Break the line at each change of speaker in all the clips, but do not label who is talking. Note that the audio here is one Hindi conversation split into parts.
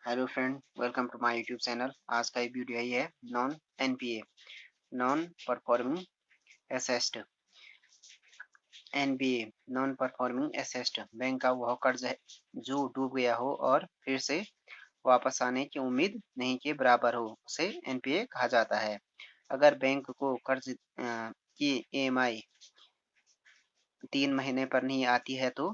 Hello friend, welcome to my YouTube channel. आज का वीडियो यही है non NPA non performing asset. NPA non performing asset bank का वह कर्ज है जो डूब गया हो और फिर से वापस आने की उम्मीद नहीं के बराबर हो, उसे एनपीए कहा जाता है। अगर बैंक को कर्ज की ईएमआई 3 महीने पर नहीं आती है तो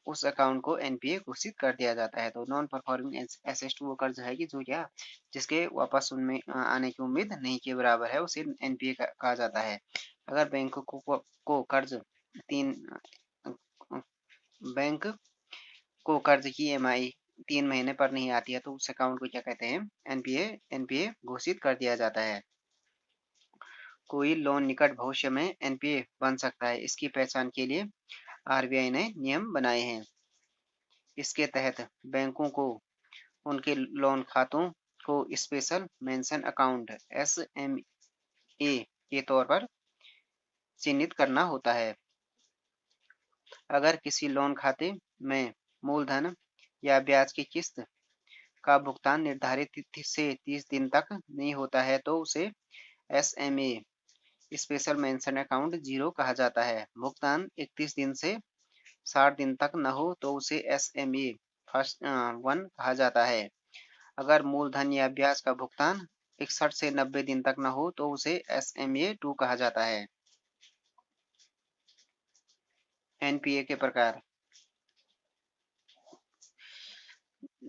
उस अकाउंट को एनपीए घोषित कर दिया जाता है। तो नॉन परफॉर्मिंग एसेट वो कर्ज है कि जो क्या जिसके वापस उनमें आने की उम्मीद नहीं के बराबर है, उसे एनपीए कहा जाता है। अगर को कर्ज तीन बैंक को कर्ज की ईएमआई 3 महीने पर नहीं आती है तो उस अकाउंट को क्या कहते हैं? एनपीए एनपीए घोषित कर दिया जाता है। कोई लोन निकट भविष्य में एनपीए बन सकता है, इसकी पहचान के लिए आरबीआई ने नियम बनाए हैं। इसके तहत बैंकों को उनके लोन खातों को स्पेशल मेंशन अकाउंट एसएमए के तौर पर चिन्हित करना होता है। अगर किसी लोन खाते में मूलधन या ब्याज की किस्त का भुगतान निर्धारित तिथि से 30 दिन तक नहीं होता है तो उसे एसएमए स्पेशल मेंशन अकाउंट 0 कहा जाता है। भुगतान 31 दिन से 60 दिन तक न हो तो उसे एसएमए फर्स्ट 1 कहा जाता है। अगर मूलधन या ब्याज का भुगतान 61 से 90 दिन तक न हो तो उसे एसएमए 2 कहा जाता है। एनपीए के प्रकार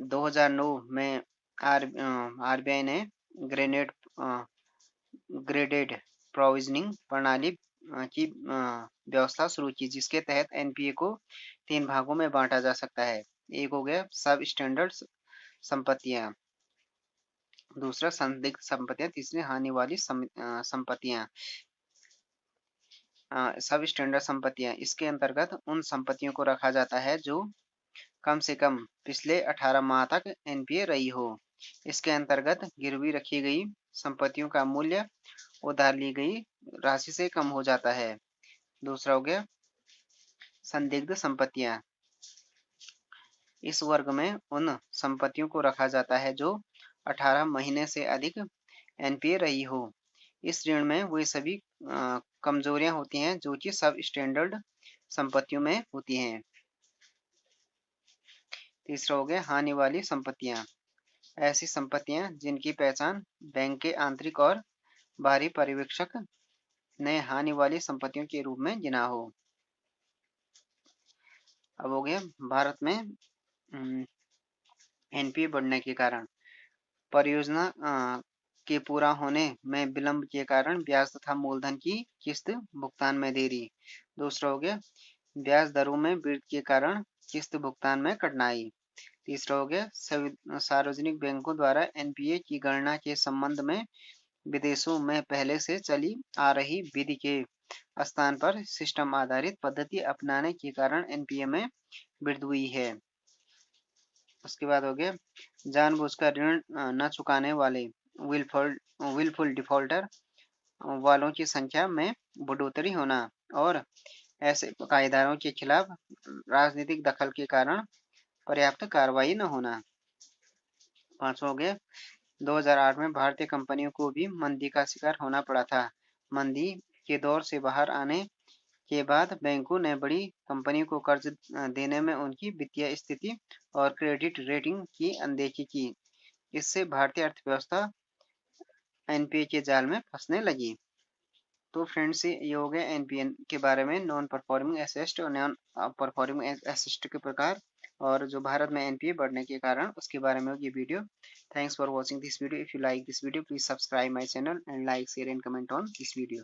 2009 में आरबीआई ने ग्रेनेड ग्रेडेड प्रोविजनिंग प्रणाली की व्यवस्था शुरू की, जिसके तहत एनपीए को 3 भागों में बांटा जा सकता है। एक हो गया सब स्टैंडर्ड संपत्तियां, दूसरा संदिग्ध संपत्तियां, तीसरी हानि वाली संपत्तियां। सब स्टैंडर्ड संपत्तियां इसके अंतर्गत उन संपत्तियों को रखा जाता है जो कम से कम पिछले 18 माह तक एनपीए रही हो। इसके अंतर्गत गिरवी रखी गई संपत्तियों का मूल्य उधार ली गई राशि से कम हो जाता है। दूसरा हो गया संदिग्ध संपत्तियां। इस वर्ग में उन संपत्तियों को रखा जाता है जो 18 महीने से अधिक एनपीए रही हो। इस ऋण में वे सभी कमजोरियां होती हैं जो कि सब स्टैंडर्ड संपत्तियों में होती हैं। तीसरा हो गया हानि वाली संपत्तियां। ऐसी संपत्तियां जिनकी पहचान बैंक के आंतरिक और बाहरी पर्यवेक्षक ने हानि वाली संपत्तियों के रूप में गिना हो। अब हो गया भारत में एनपीए बढ़ने के कारण। परियोजना के पूरा होने में विलंब के कारण ब्याज तथा मूलधन की किस्त भुगतान में देरी। दूसरा हो गया ब्याज दरों में वृद्धि के कारण किस्त भुगतान में कठिनाई। तीसरा हो गया सार्वजनिक बैंकों द्वारा एनपीए की गणना के संबंध में विदेशों में पहले से चली आ रही विधि के स्थान पर सिस्टम आधारित पद्धति अपनाने के कारण एनपीए में वृद्धि हुई है। उसके बाद हो गया जानबूझकर ऋण न चुकाने वाले विलफुल डिफॉल्टर वालों की संख्या में बढ़ोतरी होना और ऐसे बकायेदारों के खिलाफ राजनीतिक दखल के कारण पर्याप्त कार्रवाई न होना। पांचवा हो गया 2008 में भारतीय कंपनियों को भी मंदी का शिकार होना पड़ा था। मंदी के दौर से बाहर आने के बाद बैंकों ने बड़ी कंपनियों को कर्ज देने में उनकी वित्तीय स्थिति और क्रेडिट रेटिंग की अनदेखी की। इससे भारतीय अर्थव्यवस्था एनपीए के जाल में फंसने लगी। तो फ्रेंड्स ये हो गया एनपीए के बारे में, नॉन परफॉर्मिंग एसेस्ट और नॉन परफॉर्मिंग एसेस्ट के प्रकार और जो भारत में एनपीए बढ़ने के कारण उसके बारे में ये video. Thanks for watching this video. If you like this video please subscribe my channel and like share and comment on this video.